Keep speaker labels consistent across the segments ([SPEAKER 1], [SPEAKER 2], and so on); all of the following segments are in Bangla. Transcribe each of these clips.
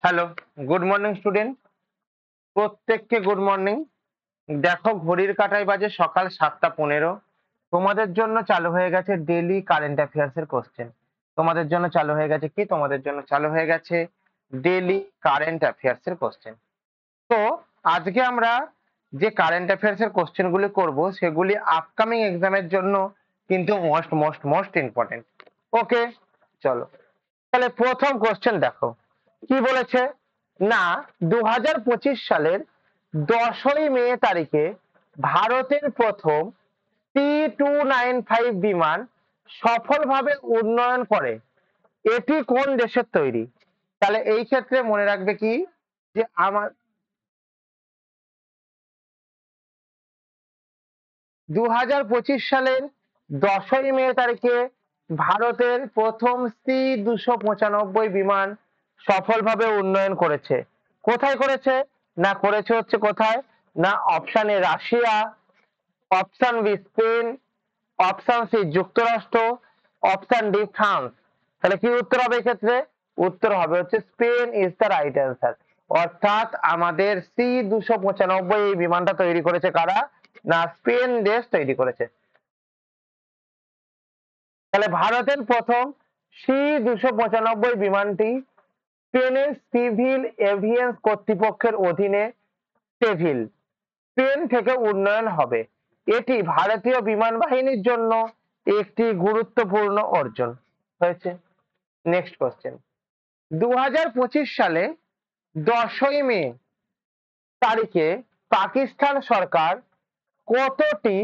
[SPEAKER 1] Hello, good morning student. প্রত্যেককে গুড মর্নিং। দেখো ঘড়ির কাঁটায় বাজে সকাল 7টা 15। তোমাদের জন্য চালু হয়ে গেছে ডেইলি কারেন্ট অ্যাফেয়ার্স এর কোশ্চেন। তোমাদের জন্য চালু হয়ে গেছে কি? তোমাদের জন্য চালু হয়ে গেছে ডেইলি কারেন্ট অ্যাফেয়ার্স এর কোশ্চেন। তো আজকে আমরা যে কারেন্ট অ্যাফেয়ার্স এর কোশ্চেন গুলি করবো সেগুলি আপকামিং এক্সামের জন্য কিন্তু মোস্ট মোস্ট মোস্ট ইম্পর্টেন্ট। ওকে, চলো তাহলে প্রথম কোশ্চেন দেখো কি বলেছে না। 2025 সালের 10ই মে তারিখে ভারতের প্রথম T295 বিমান সফলভাবে উন্নয়ন করে। এটি কোন দেশের তৈরি? তাহলে এই ক্ষেত্রে মনে রাখবে কি যে আমার 2025 সালের 10ই মে তারিখে ভারতের প্রথম C-295 বিমান সফলভাবে উন্নয়ন করেছে। কোথায় করেছে? না করেছে হচ্ছে কোথায়? না option A Russia, option B Spain, option C যুক্তরাষ্ট্র, অপশন ডি ফ্রান্স। তাহলে কি উত্তর হবে এক্ষেত্রে? উত্তর হবে হচ্ছে Spain is the right answer. অর্থাৎ আমাদের C-295 এই বিমানটা তৈরি করেছে কারা? না স্পেন দেশ তৈরি করেছে। তাহলে ভারতের প্রথম C-295 বিমানটি স্পেনের সিভিল এভিয়েন্স কর্তৃপক্ষের অধীনে সেভিল, স্পেন থেকে উন্নয়ন হবে। এটি ভারতীয় বিমান বাহিনীর জন্য একটি গুরুত্বপূর্ণ অর্জন হয়েছে। নেক্সট কোশ্চেন, 2025 সালে 10ই মে তারিখে পাকিস্তান সরকার কতটি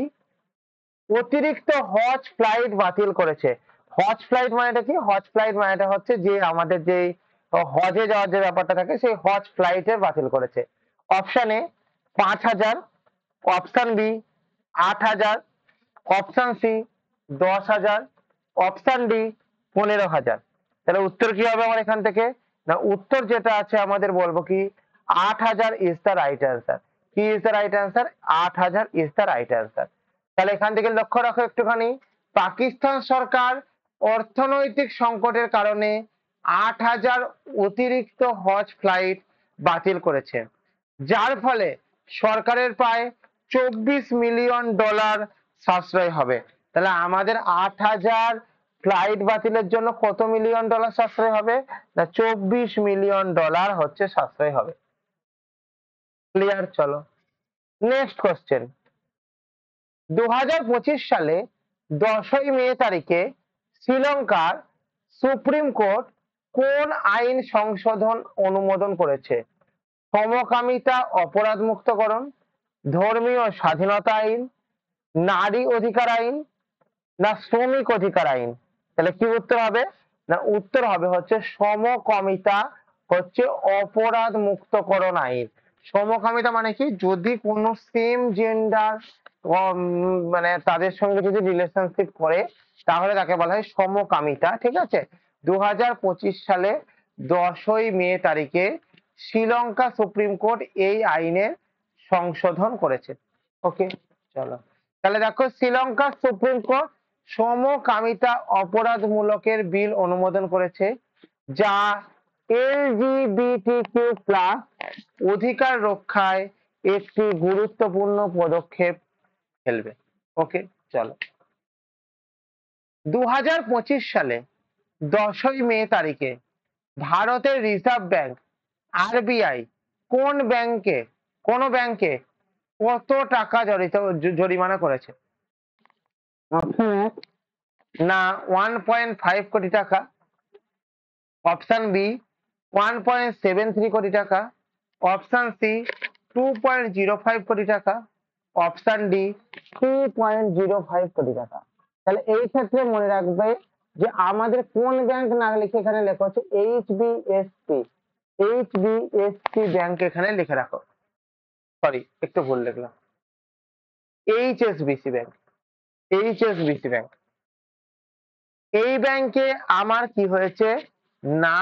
[SPEAKER 1] অতিরিক্ত হজ ফ্লাইট বাতিল করেছে? হজ ফ্লাইট মানেটা কি? হজ ফ্লাইট মানেটা হচ্ছে যে আমাদের যে হজে যাওয়ার যে ব্যাপারটা থাকে সেই হজ ফ্লাইটের বাতিল করেছে। Option A 5,000, option B 8,000, option C 10,000, option D 15,000। তাহলে উত্তর কি হবে আমার এখান থেকে? না উত্তর যেটা আছে আমাদের বলবো কি 8,000 ইজ দ্য রাইট অ্যান্সার। কি is the right answer? 8,000 is the right answer. তাহলে এখান থেকে লক্ষ্য রাখো একটুখানি, পাকিস্তান সরকার অর্থনৈতিক সংকটের কারণে 8,000 অতিরিক্ত হজ ফ্লাইট বাতিল করেছে, যার ফলে সরকারের প্রায় $24 মিলিয়ন সাশ্রয় হবে। তাহলে আমাদের 8,000 ফ্লাইট বাতিলের জন্য কত মিলিয়ন ডলার সাশ্রয় হবে? না $24 মিলিয়ন হচ্ছে সাশ্রয় হবে। ক্লিয়ার? চলো নেক্সট কোশ্চেন, 2025 সালে 10ই মে তারিখে শ্রীলঙ্কার সুপ্রিম কোর্ট কোন আইন সংশোধন অনুমোদন করেছে? সমকামিতা অপরাধ মুক্তকরণ, ধর্মীয় স্বাধীনতা আইন, নারী অধিকার আইন, না শ্রমিক অধিকার আইন। তাহলে কি উত্তর হবে? না উত্তর হবে হচ্ছে সমকামিতা হচ্ছে অপরাধ মুক্তকরণ আইন। সমকামিতা মানে কি? যদি কোনো সেম জেন্ডার মানে তাদের সঙ্গে যদি রিলেশনশিপ করে তাহলে তাকে বলা হয় সমকামিতা। ঠিক আছে, 2025 সালে 10ই মে তারিখে শ্রীলঙ্কা সুপ্রিম কোর্ট এই আইনের সংশোধন করেছে। ওকে, চলো তাহলে দেখো শ্রীলঙ্কার সুপ্রিম কোর্ট সমকামিতা অপরাধমূলকের বিল অনুমোদন করেছে, যা LGBTQ+ অধিকার রক্ষায় একটি গুরুত্বপূর্ণ পদক্ষেপ ফেলবে। ওকে, চলো 2025 সালে 10ই মে তারিখে ভারতের রিজার্ভ ব্যাংক RBI কোন ব্যাংকে কত টাকা জরিমানা করেছে? অপশন এক না 1.5 কোটি টাকা, অপশন বি 1.73 কোটি টাকা, অপশন সি 2.05 কোটি টাকা, অপশন ডি 3.05 কোটি টাকা। তাহলে এই ক্ষেত্রে মনে রাখবে যে আমাদের কোন ব্যাংক না লিখে এখানে লেখা হচ্ছে HBSP। HBSP ব্যাংক এখানে লিখে রাখো। সরি একটু ভুল লিখলাম, HSBC ব্যাংক। HSBC ব্যাংক এই ব্যাংকে আমার কি হয়েছে না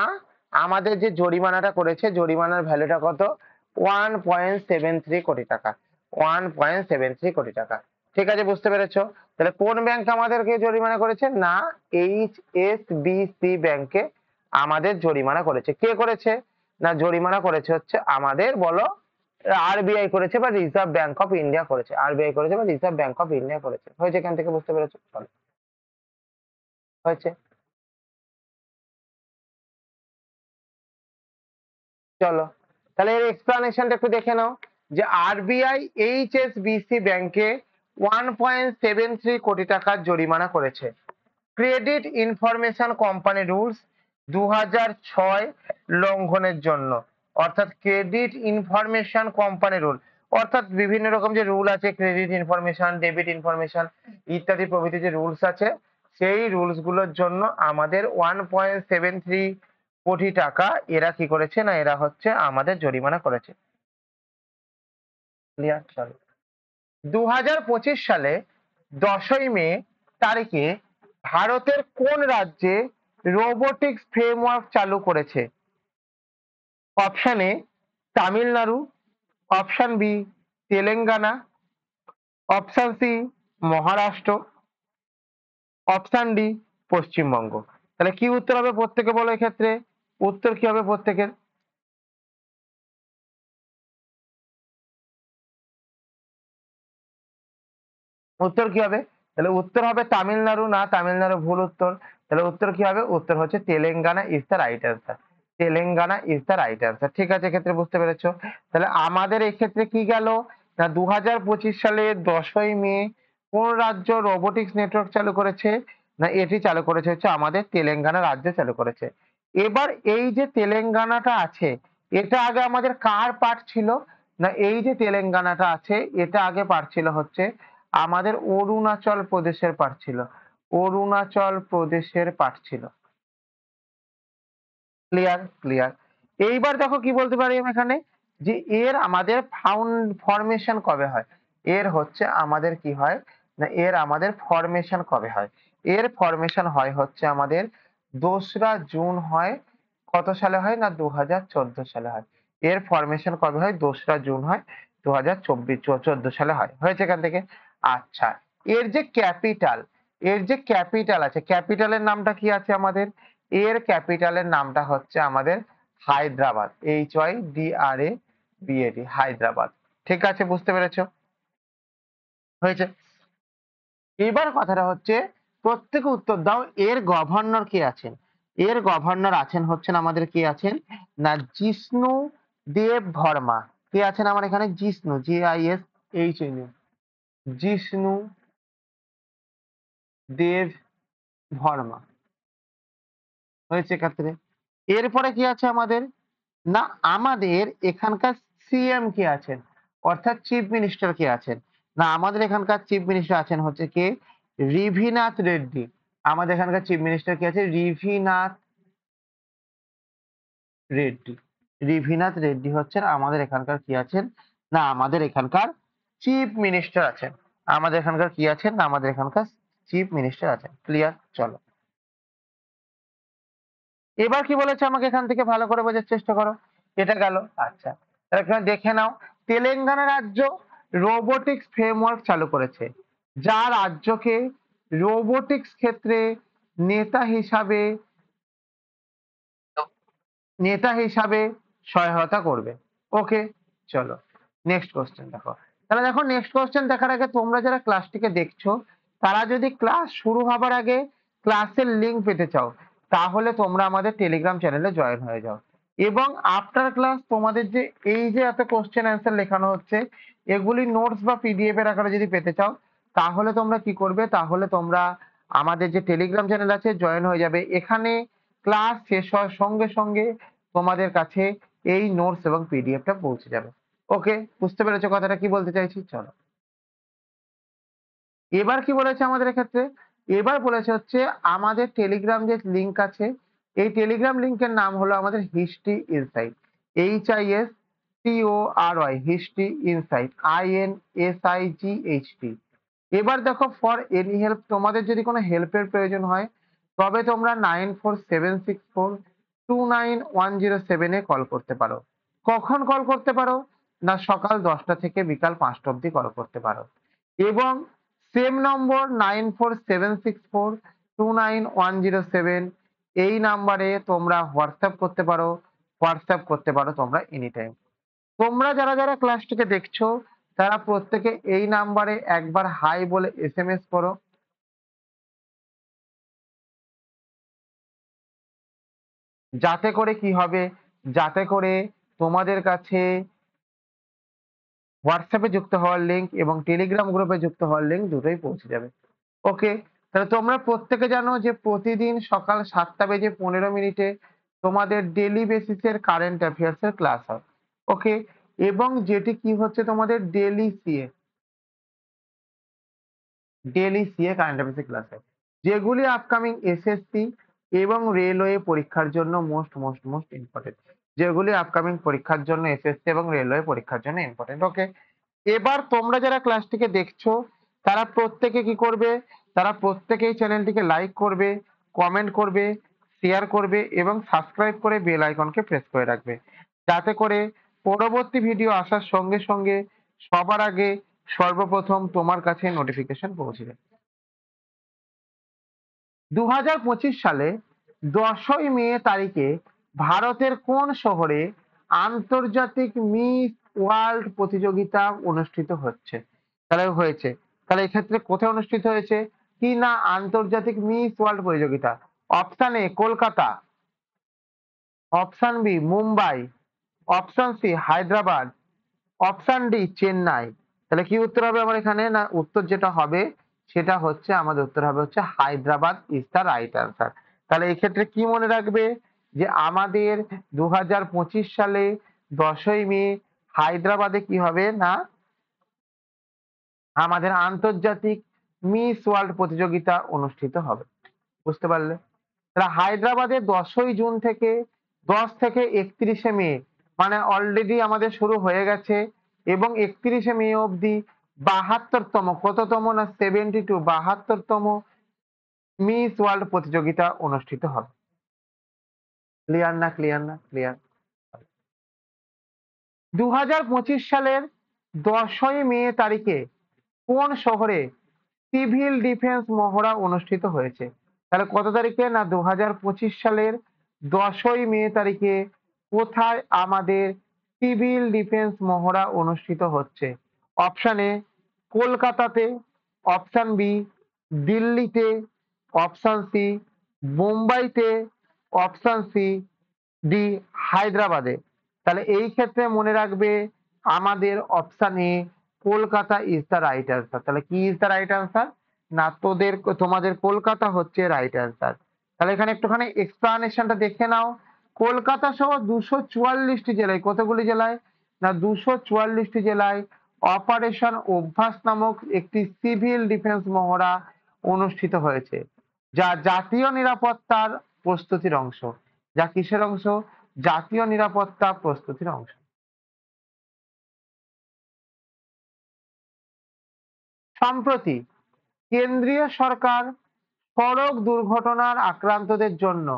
[SPEAKER 1] আমাদের যে জরিমানাটা করেছে জরিমানার ভ্যালুটা কত? 1.73 কোটি টাকা। 1.73 কোটি টাকা। ঠিক আছে, বুঝতে পেরেছো? তাহলে কোন ব্যাংক আমাদেরকে জরিমানা করেছে? না HSBC ব্যাংকে আমাদের জরিমানা করেছে। কে করেছে? না জরিমানা করেছে হচ্ছে আমাদের, বলো? আরবিআই করেছে বা রিজার্ভ ব্যাংক অফ ইন্ডিয়া করেছে, আরবিআই করেছে বা রিজার্ভ ব্যাংক অফ ইন্ডিয়া করেছে। হয়েছে? এখান থেকে বুঝতে পেরেছো? চলো, হয়েছে। চলো, তাহলে এর এক্সপ্লানেশনটা একটু দেখে নাও যে আরবিআই এইচএসবিসি ব্যাংকে 1.73 কোটি টাকার জরিমানা করেছে ক্রেডিট ইনফরমেশন কোম্পানি রুলস 2006 লঙ্ঘনের জন্য। অর্থাৎ ক্রেডিট ইনফরমেশন কোম্পানি রুল, অর্থাৎ বিভিন্ন রকম যে রুল আছে, ক্রেডিট ইনফরমেশন, ডেবিট ইনফরমেশন ইত্যাদি প্রভৃতি যে রুলস আছে, সেই রুলস গুলোর জন্য আমাদের 1.73 কোটি টাকা এরা কি করেছে, না এরা হচ্ছে আমাদের জরিমানা করেছে। ক্লিয়ার? চলো, 2025 সালে 10ই মে তারিখে ভারতের কোন রাজ্যে রোবোটিক্স ফ্রেমওয়ার্ক চালু করেছে? Option A Tamil Nadu, option B Telangana, option C Maharashtra, option D Paschimbanga. তাহলে কি উত্তর হবে প্রত্যেকে বলো? এক্ষেত্রে উত্তর কি হবে প্রত্যেকের? উত্তর কি হবে? তাহলে উত্তর হবে তামিলনাড়ু। না, তামিলনাড়ু ভুল উত্তর। তাহলে উত্তর কি হবে? উত্তর হচ্ছে Telangana is the right answer. Telangana is the right answer. ঠিক আছে, এক্ষেত্রে বুঝতে পেরেছো? তাহলে আমাদের এক্ষেত্রে কি গেল না, 2025 সালে 10ই মে কোন রাজ্য রোবোটিক্স নেটওয়ার্ক চালু করেছে? না এটি চালু করেছে হচ্ছে আমাদের তেলেঙ্গানা রাজ্য চালু করেছে। এবার এই যে তেলেঙ্গানাটা আছে, এটা আগে আমাদের কার পার্ট ছিল? না এই যে তেলেঙ্গানাটা আছে, এটা আগে পার্ট ছিল হচ্ছে আমাদের অরুণাচল প্রদেশের পার্ট ছিল। অরুণাচল প্রদেশের পার্ট ছিল। ক্লিয়ার? ক্লিয়ার। এইবার দেখো কি বলতে পারি আমি এখানে, যে এর আমাদের ফরমেশন কবে হয়? এর হচ্ছে আমাদের কি হয় না, এর আমাদের ফরমেশন কবে হয়? এর ফরমেশন হয় হচ্ছে আমাদের 2রা জুন হয়। কত সালে হয়? না 2014 সালে হয়। এর ফরমেশন কবে হয়? 2রা জুন হয় 2014 সালে হয়। হয়েছে এখান থেকে? আচ্ছা, এর যে ক্যাপিটাল, এর যে ক্যাপিটাল আছে, ক্যাপিটালের নামটা কি আছে আমাদের? এর ক্যাপিটালের নামটা হচ্ছে আমাদের হায়দ্রাবাদ। HYDRABAD, হায়দ্রাবাদ। ঠিক আছে, বুঝতে পেরেছো? হয়েছে। এবার কথাটা হচ্ছে প্রত্যেকে উত্তর দাও, এর গভর্নর কে আছেন? এর গভর্নর আছেন হচ্ছেন আমাদের কে আছেন? না জিষ্ণু দেব ভর্মা। কে আছেন আমার এখানে? জিষ্ণু, JISHNU, জিষ্ণু দেব ভর্মা। হয়েছে ক্ষেত্রে। এরপরে কি আছে আমাদের? না আমাদের এখানকার সিএম কে আছেন, অর্থাৎ চিফ মিনিস্টার কে আছেন? না আমাদের এখানকার চিফ মিনিস্টার আছেন হচ্ছে কে? রিভিনাথ রেড্ডি। আমাদের এখানকার চিফ মিনিস্টার কি আছে? রিভিনাথ রেড্ডি। রিভিনাথ রেড্ডি হচ্ছেন আমাদের এখানকার কি আছেন? না আমাদের এখানকার চিফ মিনিস্টার আছেন। আমাদের এখানকার কি আছেন? না আমাদের এখানকার চিফ মিনিস্টার আছেন। ক্লিয়ার? চলো, এবার কি বলেছে আমাকে এখান থেকে ভালো করে বোঝার চেষ্টা করো। এটা গেল। আচ্ছা, তাহলে এখানে দেখে নাও, তেলেঙ্গানা রাজ্য রোবোটিক্স ফ্রেমওয়ার্ক চালু করেছে, যা রাজ্যকে রোবোটিক্স ক্ষেত্রে নেতা হিসাবে নেতা হিসাবে সহায়তা করবে। ওকে, চলো নেক্সট কোশ্চেন দেখো। তাহলে দেখো, নেক্সট কোশ্চেন দেখার আগে তোমরা যারা ক্লাসটিকে দেখছো, তারা যদি ক্লাস শুরু হবার আগে ক্লাসের লিংক পেতে চাও, তাহলে তোমরা আমাদের টেলিগ্রাম চ্যানেলে জয়েন হয়ে যাও। এবং আফটার ক্লাস তোমাদের যে এই যে এত কোশ্চেন অ্যান্সার লেখানো হচ্ছে, এগুলি নোটস বা পিডিএফ এর আকারে যদি পেতে চাও, তাহলে তোমরা কি করবে? তাহলে তোমরা আমাদের যে টেলিগ্রাম চ্যানেল আছে জয়েন হয়ে যাবে। এখানে ক্লাস শেষ হওয়ার সঙ্গে সঙ্গে তোমাদের কাছে এই নোটস এবং পিডিএফটা পৌঁছে যাবে। ওকে, বুঝতে পেরেছো কথাটা কি বলতে চাইছি? চলো, এবার কি বলেছে আমাদের এক্ষেত্রে? এবার বলেছে হচ্ছে আমাদের টেলিগ্রাম যে লিংক আছে, এই টেলিগ্রাম লিংকের নাম হলো আমাদের history insight. HISTORY, history insight, INSIGHT। এবার দেখো, ফর এনি হেল্প, তোমাদের যদি কোনো হেল্পের প্রয়োজন হয়, তবে তোমরা 9476429107 এ কল করতে পারো। কখন কল করতে পারো? না সকাল 10টা থেকে বিকাল 5টা অবধি কল করতে পারো। এবং সেম নম্বর 9476429107, এই নাম্বারে তোমরা হোয়াটসঅ্যাপ করতে পারো, হোয়াটসঅ্যাপ করতে পারো তোমরা এনি টাইম। তোমরা যারা যারা ক্লাসটিকে দেখছো তারা প্রত্যেকে এই নাম্বারে একবার হাই বলে এসএমএস করো। যাতে করে কি হবে, যাতে করে তোমাদের কাছে হোয়াটসঅ্যাপে যুক্ত হওয়ার লিঙ্ক এবং টেলিগ্রাম গ্রুপে যুক্ত হওয়ার লিঙ্ক দুটোই পৌঁছে যাবে। ওকে, তাহলে তোমরা প্রত্যেকে জানো যে প্রতিদিন সকাল 7:15 তোমাদের ডেইলি বেসিসের কারেন্ট অ্যাফেয়ার্স এর ক্লাস হয়। ওকে, এবং যেটি কি হচ্ছে তোমাদের ডেইলি সিএ কারেন্ট অ্যাফেয়ার্স এর ক্লাস হয়, যেগুলি আপকামিং এসএসসি এবং রেলওয়ে পরীক্ষার জন্য মোস্ট ইম্পর্টেন্ট, যেগুলি আপকামিং পরীক্ষার জন্য এসএসসি এবং রেলওয়ে পরীক্ষার জন্য ইম্পর্টেন্ট। ওকে, এবার তোমরা যারা ক্লাসটিকে দেখছো তারা প্রত্যেকে কি করবে, তারা প্রত্যেকেই চ্যানেলটিকে লাইক করবে, কমেন্ট করবে, শেয়ার করবে এবং সাবস্ক্রাইব করে বেল আইকনকে প্রেস করে রাখবে, যাতে করে পরবর্তী ভিডিও আসার সঙ্গে সঙ্গে সবার আগে সর্বপ্রথম তোমার কাছে নোটিফিকেশন পৌঁছে যায়। 2025 সালে 10ই মে তারিখে ভারতের কোন শহরে আন্তর্জাতিক মিস ওয়ার্ল্ড প্রতিযোগিতা অনুষ্ঠিত হচ্ছে? তাহলে এক্ষেত্রে কোথায় অনুষ্ঠিত হয়েছে? কি না আন্তর্জাতিক মিস ওয়ার্ল্ড প্রতিযোগিতা। Option A Kolkata, option B Mumbai, option C Hyderabad, option D Chennai. তাহলে কি উত্তর হবে আমার এখানে? না উত্তর যেটা হবে সেটা হচ্ছে আমাদের উত্তর হবে হচ্ছে Hyderabad is the right answer. তাহলে এই ক্ষেত্রে কি মনে রাখবে যে আমাদের 2025 সালে 10ই মে হায়দ্রাবাদে কি হবে না আমাদের আন্তর্জাতিক মিস ওয়ার্ল্ড প্রতিযোগিতা অনুষ্ঠিত হবে। বুঝতে পারলে? তাহলে হায়দ্রাবাদে 10ই জুন থেকে 10 থেকে 31শে মে মানে অলরেডি আমাদের শুরু হয়ে গেছে এবং 31শে মে অবধি 72তম কততম না 72 72তম মিস ওয়ার্ল্ড প্রতিযোগিতা অনুষ্ঠিত হবে। ক্লিয়ার না ক্লিয়ার না ক্লিয়ার? 2025 সালের 10ই মে তারিখে কোন শহরে সিভিল ডিফেন্স মহড়া অনুষ্ঠিত হয়েছে? তাহলে কত তারিখে? না 2025 সালের 10ই মে তারিখে কোথায় আমাদের সিভিল ডিফেন্স মহড়া অনুষ্ঠিত হচ্ছে? অপশন এ কলকাতাতে, অপশন বি দিল্লিতে, অপশন সি মুম্বাইতে, অপশন সি ডি হায়দ্রাবাদে। তাহলে এই ক্ষেত্রে মনে রাখবে আমাদের option A Kolkata is the right answer. তাহলে কি ইজ দ্য রাইট অ্যান্সার? না তোমাদের কলকাতা হচ্ছে রাইট অ্যান্সার। তাহলে এখানে একটুখানি এক্সপ্লানেশনটা দেখে নাও। কলকাতা সহ 244টি জেলায়, কতগুলি জেলায়? না 244টি জেলায় অপারেশন অভ্যাস নামক একটি সিভিল ডিফেন্স মহড়া অনুষ্ঠিত হয়েছে, যা জাতীয় নিরাপত্তার প্রস্তুতির অংশ। যা কিসের অংশ? জাতীয় নিরাপত্তা প্রস্তুতির অংশ। সম্প্রতি কেন্দ্রীয় সরকার সড়ক দুর্ঘটনার আক্রান্তদের জন্য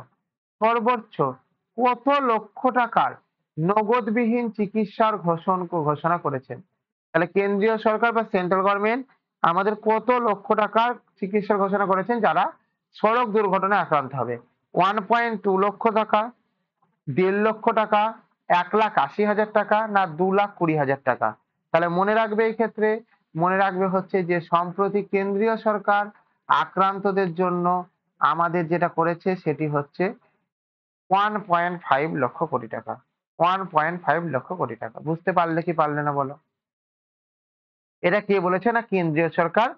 [SPEAKER 1] সর্বোচ্চ কত লক্ষ টাকার নগদবিহীন চিকিৎসার ঘোষণা করেছেন? তাহলে কেন্দ্রীয় সরকার বা সেন্ট্রাল গভর্নমেন্ট আমাদের কত লক্ষ টাকার চিকিৎসার ঘোষণা করেছেন যারা সড়ক দুর্ঘটনায় আক্রান্ত হবে? 1.2 লক্ষ টাকা, 1.5 লক্ষ টাকা, 1,80,000 টাকা না 2,20,000 টাকা? তাহলে মনে রাখবে এই ক্ষেত্রে মনে রাখবে হচ্ছে যে সম্প্রতি কেন্দ্রীয় সরকার আক্রান্তদের জন্য আমাদের যেটা করেছে সেটি হচ্ছে 1.5 লক্ষ কোটি টাকা। 1.5 লক্ষ কোটি টাকা। বুঝতে পারলে কি পারলে না বলো? এটা কে বলেছে? না কেন্দ্রীয় সরকার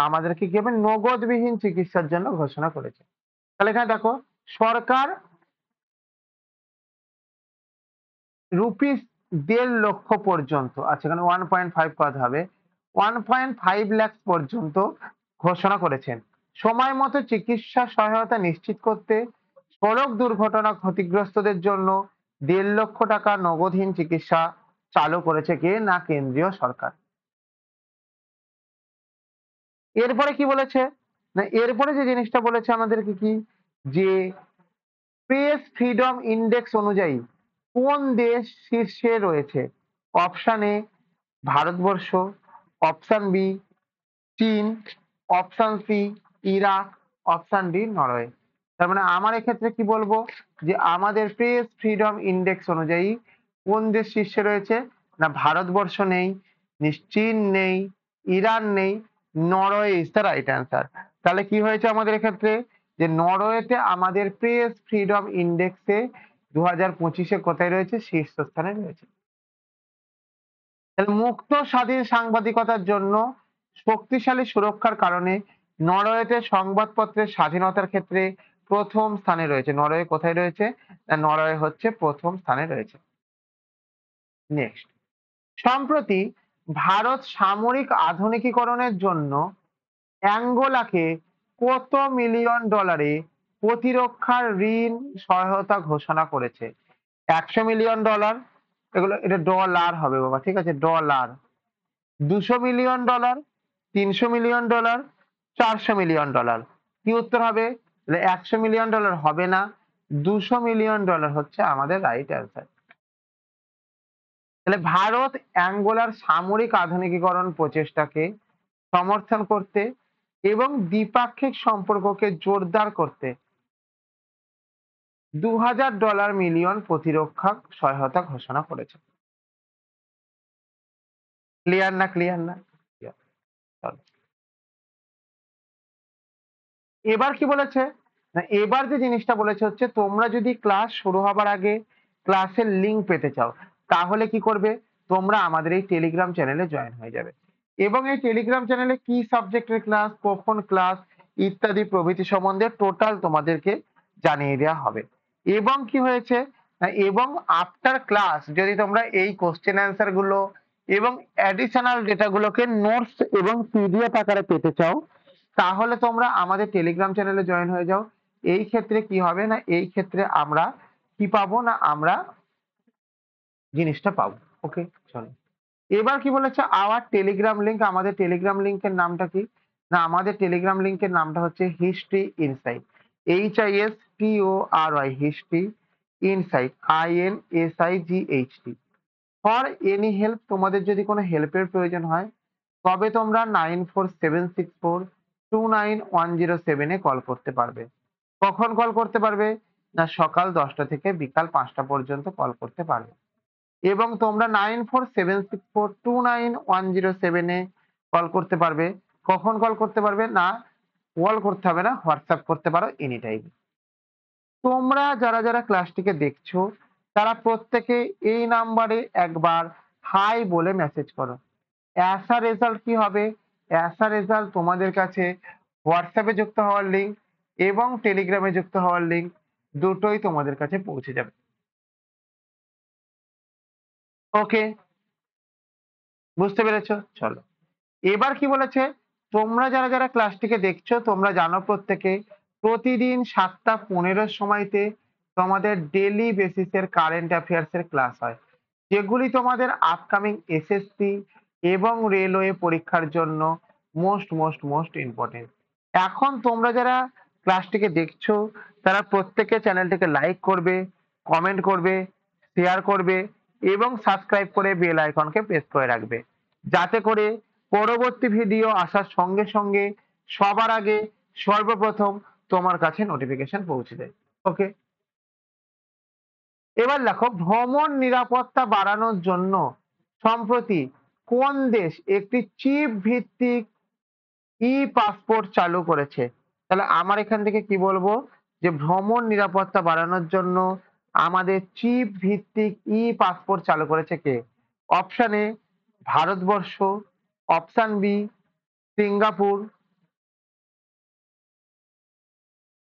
[SPEAKER 1] আমাদেরকে কি হবে নগদবিহীন চিকিৎসার জন্য ঘোষণা করেছে। তাহলে এখানে দেখো সরকার রুপিস 1.5 লক্ষ পর্যন্ত, আচ্ছা এখানে 1.5 কত হবে? 1.5 লাখ পর্যন্ত ঘোষণা করেছেন সময় মতো চিকিৎসা সহায়তা নিশ্চিত করতে। সড়ক দুর্ঘটনা ক্ষতিগ্রস্তদের জন্য 1.5 লক্ষ টাকা নগদহীন চিকিৎসা চালু করেছে কে? না কেন্দ্রীয় সরকার। এরপরে কি বলেছে? না এরপরে যে জিনিসটা বলেছে আমাদেরকে কি, যে প্রেস ফ্রিডম ইন্ডেক্স অনুযায়ী কোন দেশ শীর্ষে রয়েছে? Option A Bharatvarsha, option B চীন, option C Iraq, option D Norway. তার মানে আমার এক্ষেত্রে কি বলবো যে আমাদের প্রেস ফ্রিডম ইন্ডেক্স অনুযায়ী কোন দেশ শীর্ষে রয়েছে? না ভারতবর্ষ নেই, চীন নেই, ইরান নেই, Norway is the right answer. তাহলে কি হয়েছে আমাদের এক্ষেত্রে যে নরওয়েতে আমাদের প্রেস ফ্রিডম ইন্ডেক্সে 2025-এ কোথায় রয়েছে? শীর্ষস্থানে রয়েছে। তাহলে মুক্ত স্বাধীন সাংবাদিকতার জন্য শক্তিশালী সুরক্ষার কারণে নরওয়েতে সংবাদপত্রের স্বাধীনতার ক্ষেত্রে প্রথম স্থানে রয়েছে। নরওয়ে কোথায় রয়েছে? না নরওয়ে হচ্ছে প্রথম স্থানে রয়েছে। নেক্সট, সম্প্রতি ভারত সামরিক আধুনিকীকরণের জন্য অ্যাঙ্গোলাকে কত মিলিয়ন ডলারে প্রতিরক্ষার ঋণ সহায়তা ঘোষণা করেছে? 100 মিলিয়ন ডলার, এটা ডলার হবে বাবা, ঠিক আছে, dollar. 200 million dollar, 300 million dollar, 400 million dollar. কি উত্তর হবে? 100 মিলিয়ন ডলার হবে না, 200 মিলিয়ন ডলার হচ্ছে আমাদের রাইট অ্যান্সার। তাহলে ভারত অ্যাঙ্গোলার সামরিক আধুনিকীকরণ প্রচেষ্টাকে সমর্থন করতে এবং দ্বিপাক্ষিক সম্পর্ককে জোরদার করতে $2000 মিলিয়ন প্রতিরক্ষা সহায়তা ঘোষণা করেছে। ক্লিয়ার না? ক্লিয়ার না? Clear. চলো। এবার কি বলেছে? না এবার যে জিনিসটা বলেছে হচ্ছে তোমরা যদি ক্লাস শুরু হবার আগে ক্লাসের লিঙ্ক পেতে চাও তাহলে কি করবে? তোমরা আমাদের এই টেলিগ্রাম চ্যানেলে জয়েন হয়ে যাবে এবং এই টেলিগ্রাম চ্যানেলে কি সাবজেক্টের ক্লাস, কখন ক্লাস ইত্যাদি প্রভৃতি সম্বন্ধে টোটাল তোমাদেরকে জানিয়ে দেওয়া হবে। এবং কি হয়েছে না এবং আফটার ক্লাস যদি তোমরা এই কোশ্চেন অ্যান্সার গুলো এবং অ্যাডিশনাল ডেটাগুলোকে নোটস এবং পিডিএফ আকারে পেতে চাও তাহলে তোমরা আমাদের টেলিগ্রাম চ্যানেলে জয়েন হয়ে যাও। এই ক্ষেত্রে কি হবে না এই ক্ষেত্রে আমরা কি পাবো না আমরা জিনিসটা পাবো। ওকে চলো। এবার কি বলেছে আওয়ার টেলিগ্রাম লিংক, আমাদের টেলিগ্রাম লিংকের নামটা কি? না আমাদের টেলিগ্রাম লিংকের নামটা হচ্ছে history insight, HISTORY history insight INSIGHT। For any help, তোমাদের যদি কোনো হেল্পের প্রয়োজন হয় তবে তোমরা 9476429107 কল করতে পারবে। কখন কল করতে পারবে? না সকাল 10টা থেকে বিকাল 5টা পর্যন্ত কল করতে পারবে এবং তোমরা 9476429107 কল করতে পারবে। কখন কল করতে পারবে? না কল করতে হবে না, হোয়াটসঅ্যাপ করতে পারো এনি টাইম। তোমরা যারা যারা ক্লাসটিকে দেখছো তারা প্রত্যেকে এই নাম্বারে একবার হাই বলে মেসেজ করো। অ্যাসা রেজাল্ট কি হবে? অ্যাসা রেজাল্ট তোমাদের কাছে হোয়াটসঅ্যাপে যুক্ত হওয়ার লিঙ্ক এবং টেলিগ্রামে যুক্ত হওয়ার লিঙ্ক দুটোই তোমাদের কাছে পৌঁছে যাবে। ওকে, বুঝতে পেরেছো? চলো। এবার কি বলেছে? তোমরা যারা যারা ক্লাসটিকে দেখছো তোমরা জানো প্রত্যেকে প্রতিদিন 7টা 15 সময়তে তোমাদের ডেইলি বেসিসের কারেন্ট অ্যাফেয়ার্স এর ক্লাস হয় যেগুলি তোমাদের আপকামিং এসএসসি এবং রেলওয়ে পরীক্ষার জন্য মোস্ট মোস্ট মোস্ট ইম্পর্টেন্ট। এখন তোমরা যারা ক্লাসটিকে দেখছো তারা প্রত্যেকে চ্যানেলটিকে লাইক করবে, কমেন্ট করবে, শেয়ার করবে এবং সাবস্ক্রাইব করে বেল আইকনকে প্রেস করে রাখবে যাতে করে পরবর্তী ভিডিও আসার সঙ্গে সঙ্গে সবার আগে সর্বপ্রথম তোমার কাছে নোটিফিকেশন পৌঁছে যায়। ওকে, এবার দেখো ভ্রমণ নিরাপত্তা বাড়ানোর জন্য সম্প্রতি কোন দেশ একটি চিপ ভিত্তিক ই পাসপোর্ট চালু করেছে? তাহলে আমার এখান থেকে কি বলবো যে ভ্রমণ নিরাপত্তা বাড়ানোর জন্য আমাদের চিপ ভিত্তিক ই পাসপোর্ট চালু করেছে কে? Option A Bharatvarsha, option B Singapore,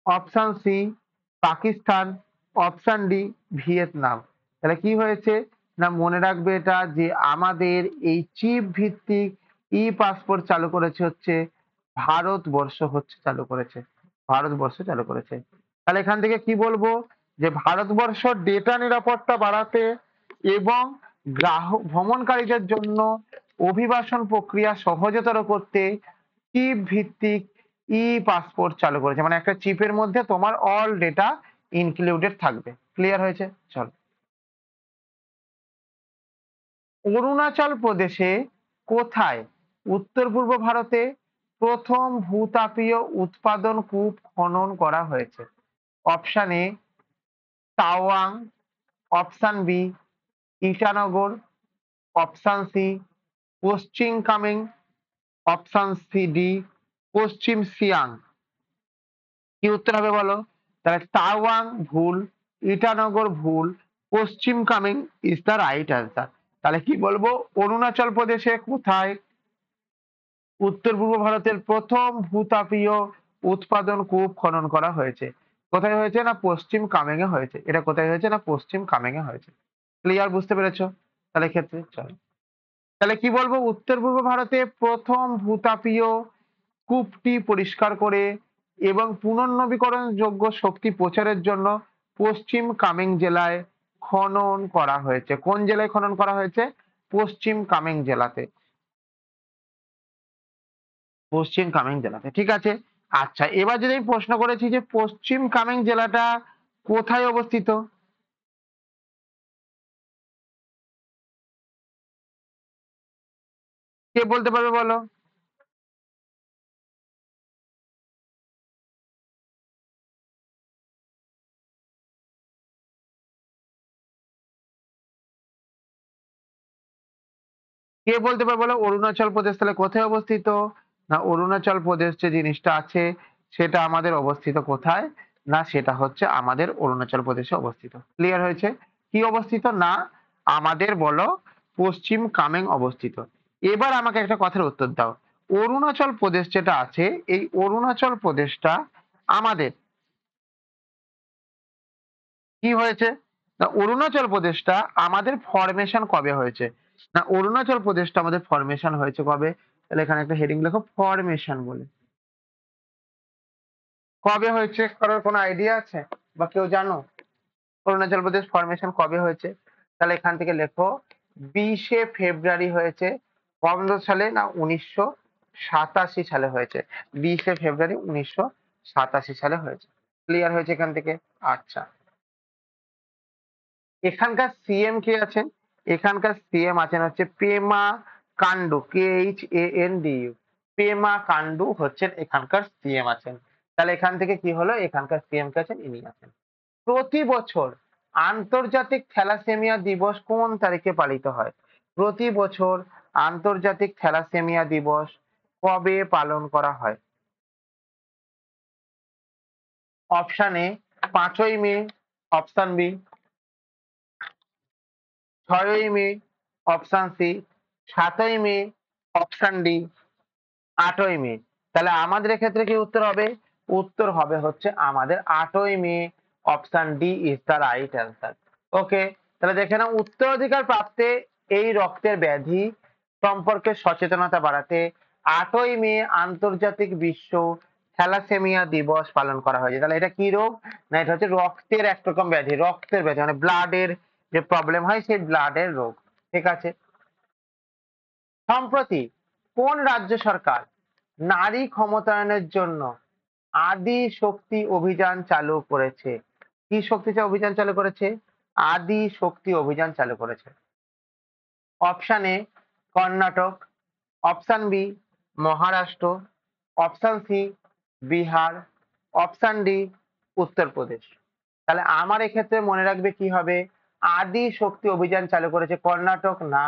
[SPEAKER 1] option C Pakistan, option D Vietnam. তাহলে কি হয়েছে না মনে রাখবে এটা যে আমাদের এই চিপ ভিত্তিক ই পাসপোর্ট চালু করেছে হচ্ছে ভারতবর্ষ হচ্ছে চালু করেছে, ভারতবর্ষ চালু করেছে। তাহলে এখান থেকে কি বলবো যে ভারতবর্ষ ডেটা নিরাপত্তা বাড়াতে এবং গ্রাহক ভ্রমণকারীদের জন্য অভিবাসন প্রক্রিয়া সহজতর করতে চিপ ভিত্তিক ই পাসপোর্ট চালু করেছে, মানে একটা চিপের মধ্যে তোমার অল ডেটা ইনক্লুডেড থাকবে। ক্লিয়ার হয়েছে? চলো। অরুণাচল প্রদেশে কোথায় উত্তর পূর্ব ভারতে প্রথম ভূতাপীয় উৎপাদন কূপ খনন করা হয়েছে? Option A Tawang, option B Itanagar, option C Paschim Kameng, option C D পশ্চিম সিয়াং। কি উত্তর হবে বলো? তাহলে তাওয়াং ভুল, ইটানগর ভুল, পশ্চিম Kameng is the right answer. তাহলে কি বলবো? অরুণাচল প্রদেশে কোথায় উত্তর পূর্ব ভারতের প্রথম ভূতাপীয় উৎপাদন কূপ খনন করা হয়েছে? কোথায় হয়েছে? না পশ্চিম কামেং এ হয়েছে। এটা কোথায় হয়েছে? না পশ্চিম কামেং এ হয়েছে। ক্লিয়ার? বুঝতে পেরেছো? তাহলে ক্ষেত্রে চলো, তাহলে কি বলবো? উত্তর পূর্ব ভারতে প্রথম ভূতাপীয় কূপটি পরিষ্কার করে এবং পুনর্নবীকরণযোগ্য শক্তি প্রচারের জন্য পশ্চিম কামেং জেলায় খনন করা হয়েছে। কোন জেলায় খনন করা হয়েছে? পশ্চিম কামেং জেলাতে। পশ্চিম কামেং জেলাতে, ঠিক আছে। আচ্ছা, এবার যদি আমি প্রশ্ন করেছি যে পশ্চিম কামেং জেলাটা কোথায় অবস্থিত? কে বলতে পারবে বলো? কে বলতে পারবে বলো? অরুণাচল প্রদেশ তাহলে কোথায় অবস্থিত? না অরুণাচল প্রদেশ যে জিনিসটা আছে সেটা আমাদের অবস্থিত কোথায়? না সেটা হচ্ছে আমাদের অরুণাচল প্রদেশে অবস্থিত। ক্লিয়ার হয়েছে? কি অবস্থিত? না আমাদের বলো পশ্চিম কামেং অবস্থিত। এবার আমাকে একটা কথার উত্তর দাও। অরুণাচল প্রদেশ যেটা আছে এই অরুণাচল প্রদেশটা আমাদের কি হয়েছে? না অরুণাচল প্রদেশটা আমাদের ফরমেশন কবে হয়েছে? না অরুণাচল প্রদেশটা আমাদের ফরমেশন হয়েছে কবে? তাহলে এখানে একটা হেডিং লেখো ফরমেশন বলে। কবে হয়েছে কারোর কোনো আইডিয়া আছে বা কেউ জানো অরুণাচল প্রদেশ ফরমেশন কবে হয়েছে? তাহলে এখান থেকে লেখো 20শে ফেব্রুয়ারি হয়েছে। কত সালে? না 1987 সালে হয়েছে। 20শে ফেব্রুয়ারি 1987 সালে হয়েছে। ক্লিয়ার হয়েছে এখান থেকে? আচ্ছা, এখানকার সিএম কে আছেন? এখানকার সিএম আছেন হচ্ছে পেমা কান্ডু, KHANDU। পেমা কান্ডু হচ্ছেন এখানকার সিএম আছেন। তাহলে এখান থেকে কি হলো? এখানকার সিএম কে আছেন, ইনি আছেন। প্রতি বছর আন্তর্জাতিক থ্যালাসেমিয়া দিবস কোন তারিখে পালিত হয়? প্রতি বছর আন্তর্জাতিক থ্যালাসেমিয়া দিবস কবে পালন করা হয়? অপশন এ 5ই মে, অপশন বি 6ই মে, অপশন সি 7ই মে, অপশন ডি 8ই মে। তাহলে আমাদের ক্ষেত্রে কি উত্তর হবে? উত্তর হবে হচ্ছে আমাদের 8ই May. Option D is the right answer. Okay, তাহলে দেখে নাও উত্তরাধিকার প্রাপ্তে এই রক্তের ব্যাধি সম্পর্কে সচেতনতা বাড়াতে 8ই মে আন্তর্জাতিক বিশ্ব থ্যালাসেমিয়া দিবস পালন করা হয়েছে। তাহলে এটা কি রোগ? না এটা হচ্ছে রক্তের এক রকম ব্যাধি, রক্তের ব্যাধি মানে ব্লাডের যে প্রবলেম হয় সেই ব্লাডের রোগ। ঠিক আছে। সম্প্রতি কোন রাজ্য সরকার নারী ক্ষমতায়নের জন্য আদি শক্তি অভিযান চালু করেছে? কি শক্তি অভিযান চালু করেছে? আদি শক্তি অভিযান চালু করেছে। Option A Karnataka, option B Maharashtra, option C Bihar, option D Uttar Pradesh. তাহলে আমার এক্ষেত্রে মনে রাখবে কি হবে? আদি শক্তি অভিযান চালু করেছে কর্ণাটক না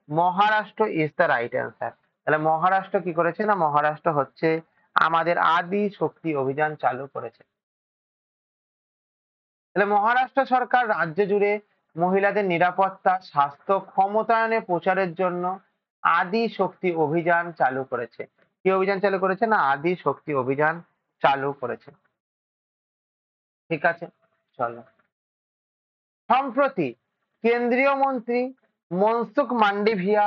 [SPEAKER 1] Maharashtra is the right answer. তাহলে মহারাষ্ট্র কি করেছে? না মহারাষ্ট্র হচ্ছে আমাদের আদি শক্তি অভিযান চালু করেছে। তাহলে মহারাষ্ট্র সরকার রাজ্য জুড়ে মহিলাদের নিরাপত্তা, স্বাস্থ্য, ক্ষমতায়নে প্রচারের জন্য আদি শক্তি অভিযান চালু করেছে। কি অভিযান চালু করেছে? না আদি শক্তি অভিযান চালু করেছে। ঠিক আছে, চলো। সম্প্রতি কেন্দ্রীয় মন্ত্রী মনসুখ মান্ডভিয়া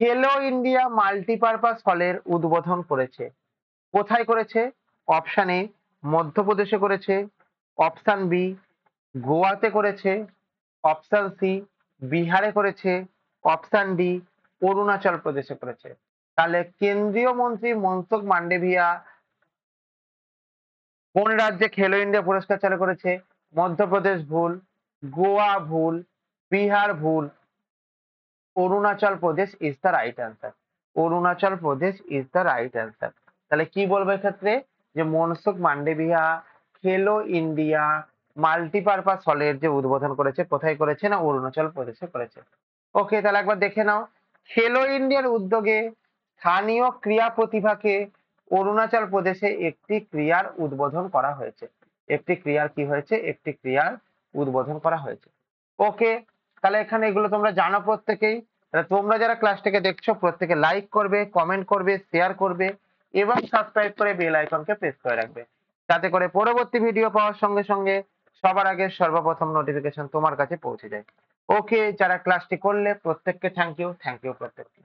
[SPEAKER 1] খেলো ইন্ডিয়া মাল্টিপারপাস হলের উদ্বোধন করেছে। কোথায় করেছে? অপশন এ মধ্যপ্রদেশে করেছে, অপশন বি গোয়াতে করেছে, অপশন সি বিহারে করেছে, অপশন ডি অরুণাচল প্রদেশে করেছে। তাহলে কেন্দ্রীয় মন্ত্রী মনসুখ মান্ডভিয়া কোন রাজ্যে খেলো ইন্ডিয়া পুরস্কার চালু করেছে? মধ্যপ্রদেশ ভুল, গোয়া ভুল, বিহার ভুল, Arunachal Pradesh is the right answer. Arunachal Pradesh is the right answer. তাহলে কি বলবো এক্ষেত্রে? যে মনসুখ মান্ডভিয়া খেলো ইন্ডিয়া মাল্টিপারপাস হলের যে উদ্বোধন করেছে, কোথায় করেছে না অরুণাচল প্রদেশে করেছে। ওকে, তাহলে একবার দেখে নাও। খেলো ইন্ডিয়ার উদ্যোগে স্থানীয় ক্রীড়া প্রতিভাকে অরুণাচল প্রদেশে একটি ক্রীড়ার উদ্বোধন করা হয়েছে। একটি ক্রীড়ার কি হয়েছে? একটি ক্রীড়ার উদ্বোধন করা হয়েছে। ওকে, তাহলে এখানে এগুলো তোমরা জানো প্রত্যেকেই। তাহলে তোমরা যারা ক্লাসটাকে দেখছো প্রত্যেকে লাইক করবে, কমেন্ট করবে, শেয়ার করবে এবং সাবস্ক্রাইব করে বেল আইকনকে প্রেস করে রাখবে, যাতে করে পরবর্তী ভিডিও পাওয়ার সঙ্গে সঙ্গে সবার আগে সর্বপ্রথম নোটিফিকেশন তোমার কাছে পৌঁছে যায়। ওকে, যারা ক্লাসটি করলে প্রত্যেককে থ্যাংক ইউ প্রত্যেককে।